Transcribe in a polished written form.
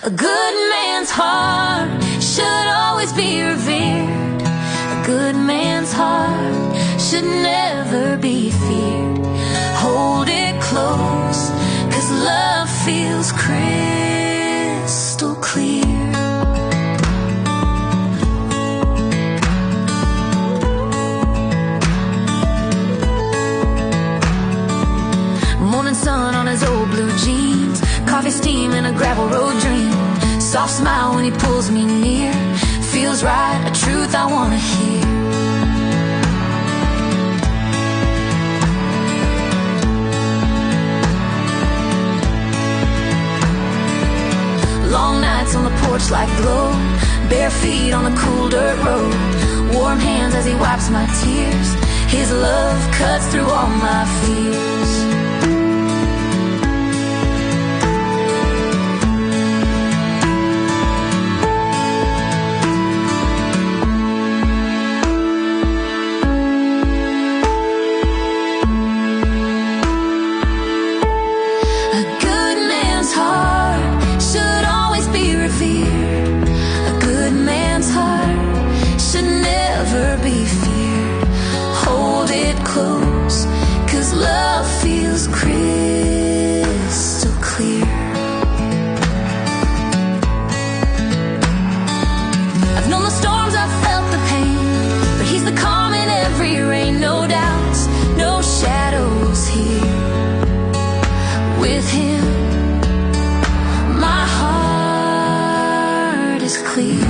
A good man's heart should always be revered. A good man's heart should never be feared. Hold it close, 'cause love feels crystal clear. Morning sun on his old blue jeans, coffee steam and a gravel road dream. Soft smile when he pulls me near, feels right, a truth I wanna hear. Long nights on the porch like glow, bare feet on the cool dirt road, warm hands as he wipes my tears. His love cuts through all my fears. Love feels crystal clear. I've known the storms, I've felt the pain, but he's the calm in every rain. No doubts, no shadows here. With him, my heart is clear.